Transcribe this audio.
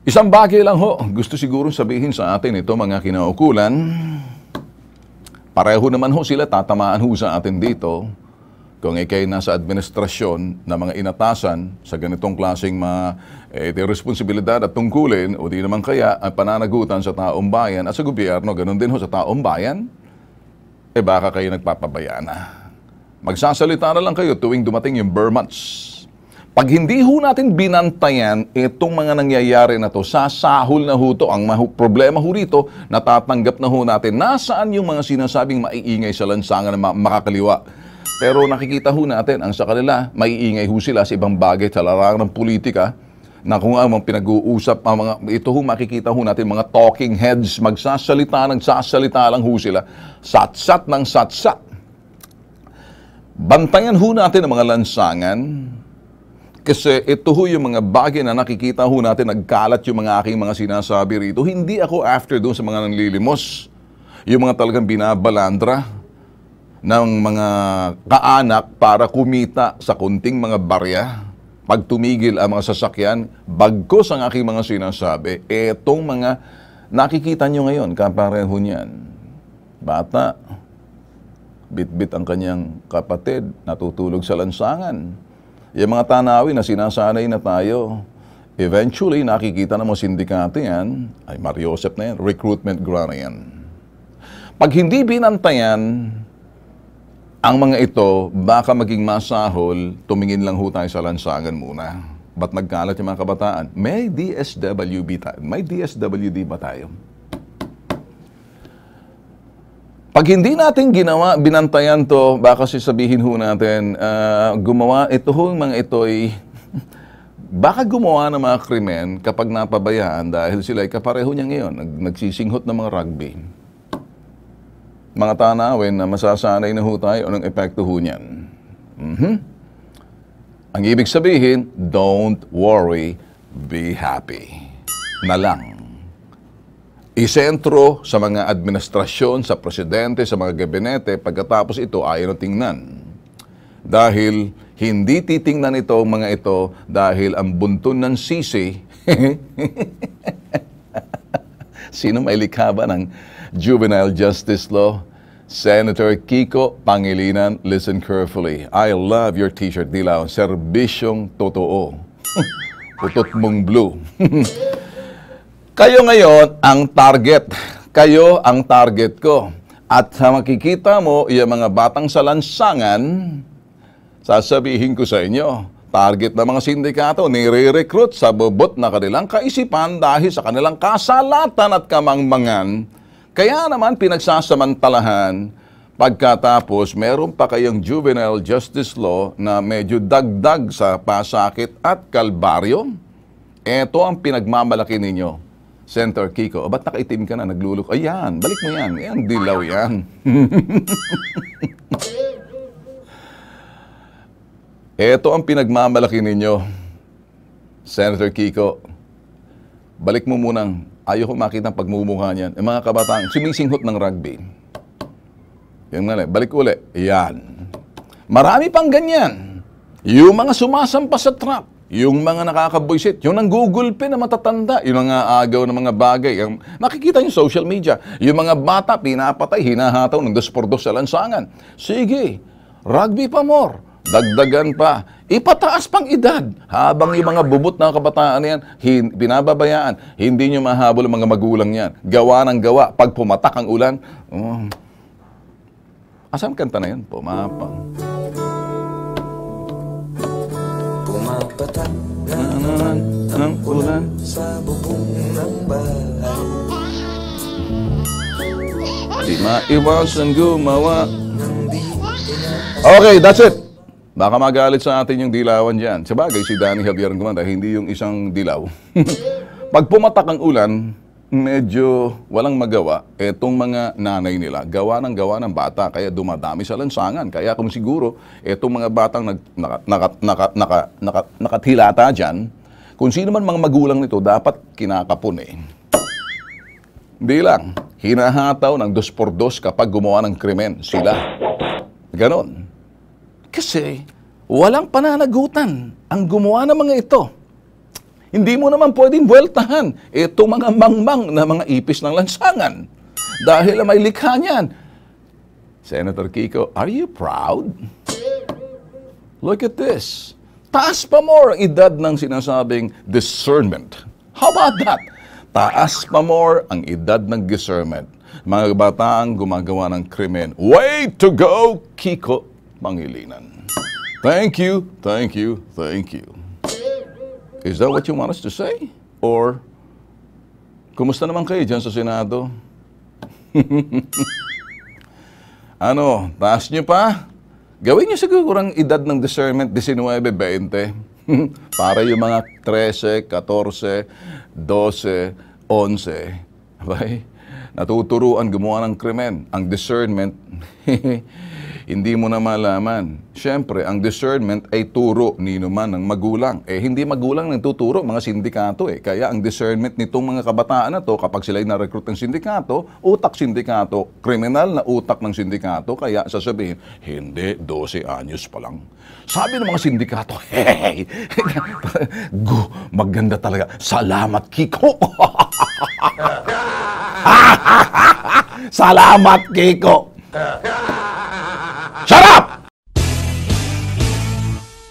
Isang bagay lang ho, gusto siguro sabihin sa atin ito mga kinaukulan. Pareho naman ho sila, tatamaan ho sa atin dito. Kung ikay nasa administrasyon na mga inatasan sa ganitong klaseng responsibilidad at tungkulin, o di naman kaya ang pananagutan sa taong bayan at sa gobyerno, ganun din ho sa taong bayan, baka kayo nagpapabaya na. Magsasalita na lang kayo tuwing dumating yung Burr months. Pag hindi ho natin binantayan itong mga nangyayari na to, sasahol na ho to. Ang problema ho rito, natatanggap na ho natin nasaan yung mga sinasabing maiingay sa lansangan na makakaliwa. Pero nakikita ho natin, ang sa kanila, maiingay ho sila sa ibang bagay sa larangan ng politika, na kung ang pinag-uusap, ito ho makikita ho natin, mga talking heads, nagsasalita lang ho sila, satsat ng satsat. Bantayan ho natin ang mga lansangan, kasi ito ho yung mga bagay na nakikita ho natin, nagkalat yung mga aking mga sinasabi rito. Hindi ako after doon sa mga nanlilimos. Yung mga talagang binabalandra ng mga kaanak para kumita sa kunting mga barya. Pag tumigil ang mga sasakyan, bagkos ang aking mga sinasabi, etong mga nakikita nyo ngayon, kapareho niyan. Bata, bit-bit ang kanyang kapatid, natutulog sa lansangan. Yung mga tanawin na sinasanay na tayo, eventually nakikita ng mga sindikato yan, ay Mariosep na yan, recruitment ground na yan. Pag hindi binantayan ang mga ito, baka maging masahol, tumingin lang ho tayo sa lansangan muna. Ba't nagkalat yung mga kabataan? May DSWD ba tayo? Pag hindi natin binantayan to, baka sabihin ho natin, gumawa, ito ho, mga ito ay, baka gumawa ng mga krimen kapag napabayaan dahil sila ay kapareho niya ngayon, nagsisinghot ng mga rugby. Mga tanawin na masasanay na ho tayo ng epekto ho niyan. Ang ibig sabihin, don't worry, be happy. Na lang. Isentro sa mga administrasyon, sa presidente, sa mga gabinete, pagkatapos ito ayaw na tingnan. Dahil hindi titingnan ito mga ito dahil ang bunton ng sisi, sino may likha ba ng juvenile justice law? Senator Kiko Pangilinan, listen carefully. I love your t-shirt, Dilaw. Serbisyong totoo. Utot mong blue. Kayo ngayon ang target. Kayo ang target ko. At sa makikita mo, yung mga batang sa lansangan, sasabihin ko sa inyo, target ng mga sindikato, nire-recruit sa bubot na kanilang kaisipan dahil sa kanilang kasalatan at kamangmangan. Kaya naman pinagsasamantalahan, pagkatapos meron pa kayong juvenile justice law na medyo dagdag sa pasakit at kalbaryo. Ito ang pinagmamalaki ninyo. Senator Kiko, ba't nakaitim ka na, naglulok? Ayan, balik mo yan. Ayan, dilaw yan. Ito ang pinagmamalaki ninyo. Senator Kiko, balik mo munang, ayaw ko makita ang pagmumukha niyan. Yung mga kabataan, sumisinghot ng rugby. Yan nga, balik uli. Ayan. Marami pang ganyan. Yung mga sumasampa sa truck. Yung mga nakakabuisit, yung nanggugulpe na matatanda, yung mga agaw ng mga bagay. Yung, nakikita yung social media. Yung mga bata, pinapatay, hinahataw ng 2x2 sa lansangan. Sige, rugby pa more. Dagdagan pa. Ipataas pang edad. Habang yung mga bubot na kabataan na yan, binababayaan. Hindi nyo mahabol ang mga magulang yan. Gawa ng gawa. Pag pumatak ang ulan, asan kanta na yan? Pumapang. Pumapatak na naman ang ulan sa bubong ng bahay. Di maiwasan gumawa. Okay, that's it. Baka magalit sa atin yung dilawan dyan. Sabagay, si Danny Javier ang gumanda, hindi yung isang dilaw. Pag pumatak ang ulan, medyo walang magawa. Etong mga nanay nila, gawa ng bata, kaya dumadami sa lansangan. Kaya kung siguro, etong mga batang nakathilata dyan, kung sino man mga magulang nito, dapat kinakapon eh. Hindi lang, hinahataw ng 2x2 kapag gumawa ng krimen sila. Ganon. Kasi walang pananagutan ang gumawa ng mga ito. Hindi mo naman pwedeng buweltahan itong mga mangmang na mga ipis ng lansangan. Dahil may likha niyan. Senator Kiko, are you proud? Look at this. Taas pa more ang edad ng sinasabing discernment. How about that? Taas pa more ang edad ng discernment. Mga bataang gumagawa ng krimen. Way to go, Kiko Pangilinan. Thank you, thank you, thank you. Is that what you want us to say? Or, kumusta naman kayo dyan sa Senado? Ano, taas nyo pa? Gawin nyo siguro ang edad ng discernment 19, 20. Para yung mga 13, 14, 12, 11. Okay? Natuturuan gumawa ng krimen. Ang discernment, hindi mo na malaman. Siyempre, ang discernment ay turo nino man ng magulang. Hindi magulang nang tuturo, mga sindikato eh. Kaya ang discernment nitong mga kabataan na to, kapag sila'y na-recruit ng sindikato, utak sindikato, kriminal na utak ng sindikato, kaya sasabihin, hindi, 12 anyos pa lang. Sabi ng mga sindikato, hey, maganda talaga. Salamat, Kiko. Salamat, Kiko.